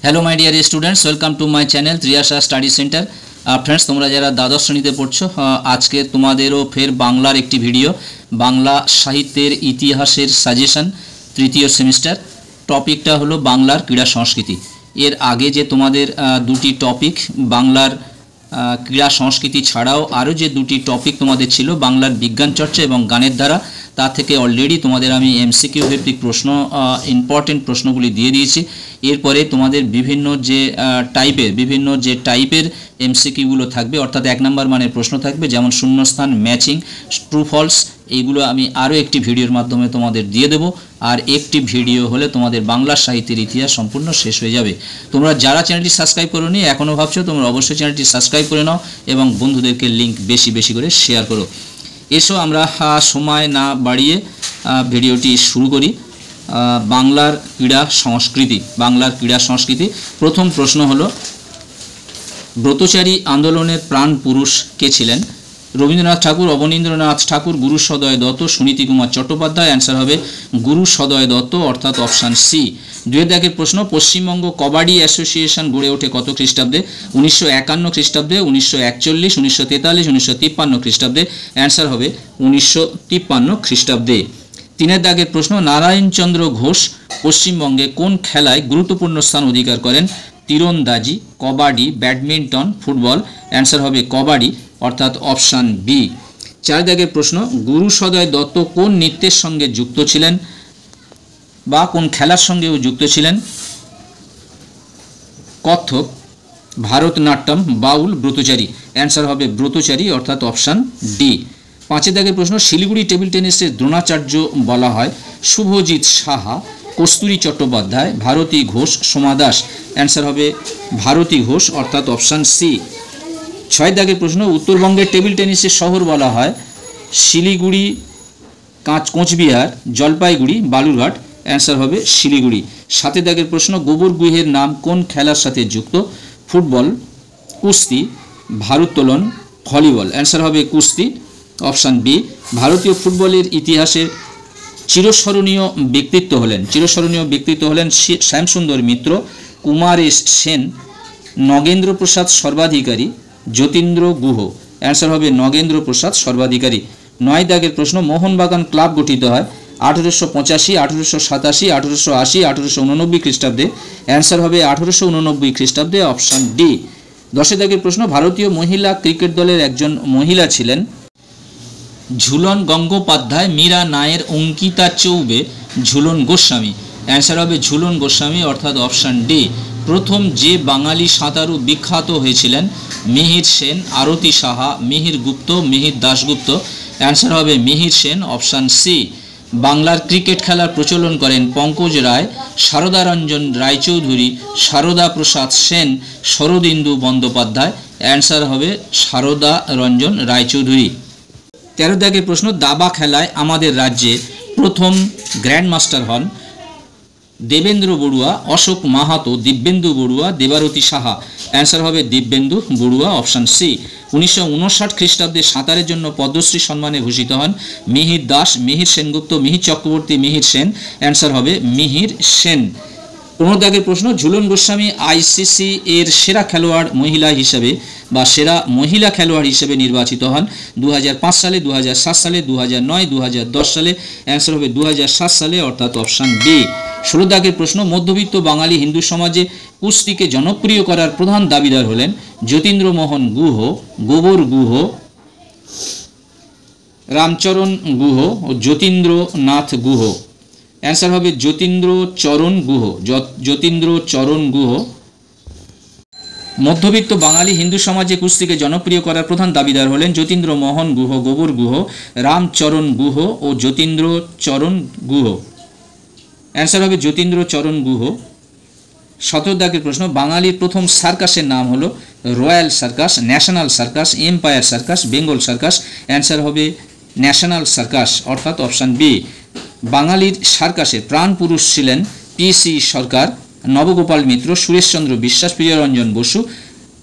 Hello my dear students, welcome to my channel Triyasha study centre. Friends তোমরা যারা দ্বাদশ শ্রেণীতে পড়ছো আজকে তোমাদেরও ফের বাংলার একটি ভিডিও, বাংলা সাহিত্যের ইতিহাসের সাজেশন তৃতীয় সেমিস্টার। টপিকটা হলো বাংলার ক্রীড়া সংস্কৃতি। এর আগে যে তোমাদের দুটি টপিক বাংলার ক্রীড়া সংস্কৃতি ছাড়াও আরও যে দুটি টপিক তোমাদের ছিল বাংলার বিজ্ঞান চর্চা এবং গানের ধারা, তা থেকে অলরেডি তোমাদের আমি এমসিকিউ ভিত্তিক প্রশ্ন ইম্পর্টেন্ট প্রশ্নগুলি দিয়ে দিয়েছি। এরপরে তোমাদের বিভিন্ন যে টাইপের এমসিকিউগুলো থাকবে, অর্থাৎ 1 নম্বর মানের প্রশ্ন থাকবে, যেমন শূন্যস্থান, ম্যাচিং, ট্রু ফলস, এইগুলো আমি আরও একটি ভিডিওর মাধ্যমে তোমাদের দিয়ে দেবো। আর একটি ভিডিও হলে তোমাদের বাংলা সাহিত্যের ইতিহাস সম্পূর্ণ শেষ হয়ে যাবে। তোমরা যারা চ্যানেলটি সাবস্ক্রাইব করোনি, এখনও ভাবছো, তোমরা অবশ্যই চ্যানেলটি সাবস্ক্রাইব করে নাও এবং বন্ধুদেরকে লিঙ্ক বেশি বেশি করে শেয়ার করো। এসো আমরা সময় না বাড়িয়ে ভিডিওটি শুরু করি। বাংলার ক্রীড়া সংস্কৃতি। প্রথম প্রশ্ন হলো, ব্রতচারী আন্দোলনের প্রাণ পুরুষ কে ছিলেন? রবীন্দ্রনাথ ঠাকুর, অবনীন্দ্রনাথ ঠাকুর, গুরু সদয় দত্ত, সুনীতি কুমার চট্টোপাধ্যায়। অ্যান্সার হবে গুরু সদয় দত্ত, অর্থাৎ অপশান সি। 2 দাগের প্রশ্ন, পশ্চিমবঙ্গ কবাডি অ্যাসোসিয়েশন গড়ে ওঠে কত খ্রিস্টাব্দে? 1951 খ্রিস্টাব্দে, 1941, 1943, 1953 খ্রিস্টাব্দে। অ্যান্সার হবে 1953 খ্রিস্টাব্দে। 3 দাগের প্রশ্ন, নারায়ণচন্দ্র ঘোষ পশ্চিমবঙ্গে কোন খেলায় গুরুত্বপূর্ণ স্থান অধিকার করেন? তীরন্দাজি, কবাডি, ব্যাডমিন্টন, ফুটবল। অ্যান্সার হবে কবাডি, অর্থাৎ অপশান বি। 4 দাগের প্রশ্ন, গুরু সদয় দত্ত কোন নৃত্যের সঙ্গে যুক্ত ছিলেন বা কোন খেলার সঙ্গেও যুক্ত ছিলেন? কত্থক, ভারতনাট্যম, বাউল, ব্রতচারী। অ্যান্সার হবে ব্রতচারী, অর্থাৎ অপশান ডি। 5 দাগের প্রশ্ন, শিলিগুড়ি টেবিল টেনিসের দ্রোণাচার্য বলা হয় শুভজিৎ সাহা, কস্তুরী চট্টোপাধ্যায়, ভারতী ঘোষ, সোমা দাস। অ্যান্সার হবে ভারতী ঘোষ, অর্থাৎ অপশান সি। 6 দাগের প্রশ্ন, উত্তরবঙ্গের টেবিল টেনিসের শহর বলা হয় শিলিগুড়ি, কোচবিহার, জলপাইগুড়ি, বালুরঘাট। অ্যান্সার হবে শিলিগুড়ি। 7 দাগের প্রশ্ন, গোবর গুহের নাম কোন খেলার সাথে যুক্ত? ফুটবল, কুস্তি, ভারোত্তোলন, ভলিবল। অ্যান্সার হবে কুস্তি, অপশান বি। ভারতীয় ফুটবলের ইতিহাসে চিরস্মরণীয় ব্যক্তিত্ব হলেন শ্যামসুন্দর মিত্র, কুমারেশ সেন, নগেন্দ্র প্রসাদ সর্বাধিকারী, যতীন্দ্র গুহ। অ্যান্সার হবে নগেন্দ্র প্রসাদ সর্বাধিকারী। 9 দাগের প্রশ্ন, মোহনবাগান ক্লাব গঠিত হয় 1885, 1887, 1880, 1889 খ্রিস্টাব্দে। অ্যান্সার হবে 1889 খ্রিস্টাব্দে, অপশান ডি। 10 দাগের প্রশ্ন, ভারতীয় মহিলা ক্রিকেট দলের একজন মহিলা ছিলেন ঝুলন গঙ্গোপাধ্যায়, মীরা নায়ের, অঙ্কিতা চৌবে, ঝুলন গোস্বামী। অ্যান্সার হবে ঝুলন গোস্বামী, অর্থাৎ অপশান ডি। প্রথম যে বাঙালি সাঁতারু বিখ্যাত হয়েছিলেন মিহির সেন, আরতি সাহা, মিহির গুপ্ত, মিহির দাশগুপ্ত। অ্যান্সার হবে মিহির সেন, অপশান সি। বাংলার ক্রিকেট খেলার প্রচলন করেন পঙ্কজ রায়, সারদা রঞ্জন রায়চৌধুরী, সারদা প্রসাদ সেন, শরদিন্দু বন্দ্যোপাধ্যায়। অ্যান্সার হবে সারদা রঞ্জন রায়চৌধুরী। 13 দাগের প্রশ্ন, দাবা খেলায় আমাদের রাজ্যে প্রথম গ্র্যান্ডমাস্টার হন দেবেন্দ্র বড়ুয়া, অশোক মাহাতো, দিব্যেন্দু বড়ুয়া, দেবারতী সাহা। অ্যান্সার হবে দিব্যেন্দু বড়ুয়া, অপশান সি। 1959 খ্রিস্টাব্দে সাঁতারের জন্য পদ্মশ্রী সম্মানে ভূষিত হন মিহির দাস, মিহির সেনগুপ্ত, মিহির চক্রবর্তী, মিহির সেন। অ্যান্সার হবে মিহির সেন। 15 দাগের প্রশ্ন, ঝুলন গোস্বামী আইসিসি এর সেরা খেলোয়াড় মহিলা হিসেবে বা সেরা মহিলা খেলোয়াড় হিসেবে নির্বাচিত হন 2005 সালে, 2007 সালে, 2009, 2010 সালে। অ্যান্সার হবে 2007 সালে, অর্থাৎ অপশান বি। 16 দাগের প্রশ্ন, মধ্যবিত্ত বাঙালি হিন্দু সমাজে কুস্তিকে জনপ্রিয় করার প্রধান দাবিদার হলেন যতীন্দ্রমোহন গুহ, গোবর গুহ, রামচরণ গুহ ও যতীন্দ্রনাথ গুহ। অ্যান্সার হবে যতীন্দ্রচরণ গুহ। মধ্যবিত্ত বাঙালি হিন্দু সমাজে কুস্তিকে জনপ্রিয় করার প্রধান দাবিদার হলেন যতীন্দ্রমোহন গুহ, গোবর গুহ, রামচরণ গুহ ও যতীন্দ্রচরণ গুহ। অ্যান্সার হবে যতীন্দ্রচরণ গুহ। 17 দাগের প্রশ্ন, বাঙালির প্রথম সার্কাসের নাম হলো royal circus, national circus, empire circus, Bengal circus. Answer হবে ন্যাশনাল সার্কাস, অর্থাৎ অপশান বি। বাঙালির সার্কাসের প্রাণ পুরুষ ছিলেন পিসি সরকার, নবগোপাল মিত্র, সুরেশচন্দ্র বিশ্বাস, প্রিয়রঞ্জন বসু,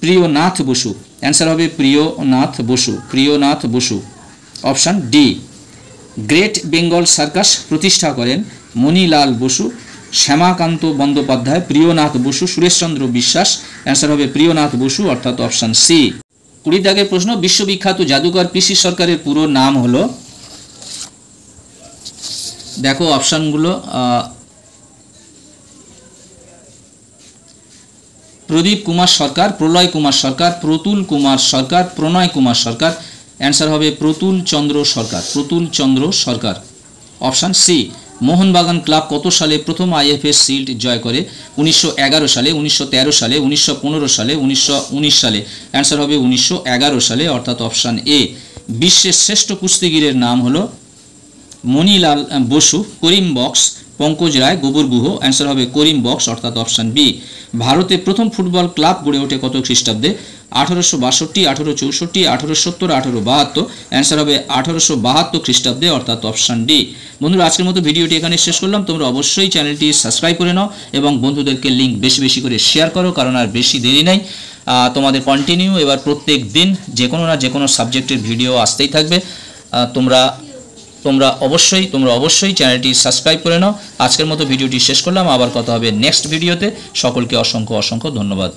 প্রিয়নাথ বসু। অ্যান্সার হবে Priyanath Basu, option D. Great Bengal Circus প্রতিষ্ঠা করেন মণিলাল বসু, শ্যামাকান্ত বন্দ্যোপাধ্যায়, প্রিয়নাথ বসু, সুরেশচন্দ্র বিশ্বাস। অ্যান্সার হবে প্রিয়নাথ বসু, অর্থাৎ অপশান সি। 20 দাগের প্রশ্ন, বিশ্ববিখ্যাত জাদুকর পিসি সরকারের পুরো নাম হলো, দেখো অপশানগুলো, প্রদীপ কুমার সরকার, প্রলয় কুমার সরকার, প্রতুল কুমার সরকার, প্রণয় কুমার সরকার। অ্যান্সার হবে প্রতুল চন্দ্র সরকার, প্রতুল চন্দ্র সরকার, অপশান সি। মোহনবাগান ক্লাব কত সালে প্রথম আইএফএ শিল্ড জয় করে? 1911 সালে, 1913 সালে, 1915 সালে, 1919 সালে। অ্যান্সার হবে 1911 সালে, অর্থাৎ অপশান এ। বিশ্বের শ্রেষ্ঠ কুস্তিগিরের নাম হলো মণিলাল বসু, করিম বক্স, পঙ্কজ রায়, গোবর গুহ। অ্যান্সার হবে করিম বক্স, অর্থাৎ অপশান বি। ভারতে প্রথম ফুটবল ক্লাব গড়ে ওঠে কত খ্রিস্টাব্দে? 1862, 1864, 1870, 1872। অ্যান্সার হবে 1872 খ্রিস্টাব্দে, অর্থাৎ অপশান ডি। বন্ধুরা, আজকের মতো ভিডিওটি এখানে শেষ করলাম। তোমরা অবশ্যই চ্যানেলটি সাবস্ক্রাইব করে নাও এবং বন্ধুদেরকে লিঙ্ক বেশি বেশি করে শেয়ার করো, কারণ আর বেশি দেরি নাই। তোমাদের কন্টিনিউ এবার প্রত্যেক দিন যে কোনো না যে কোনো সাবজেক্টের ভিডিও আসতেই থাকবে। তোমরা অবশ্যই চ্যানেলটি সাবস্ক্রাইব করে নাও। আজকের মতো ভিডিওটি শেষ করলাম, আবার কথা হবে নেক্সট ভিডিওতে। সকলকে অসংখ্য ধন্যবাদ।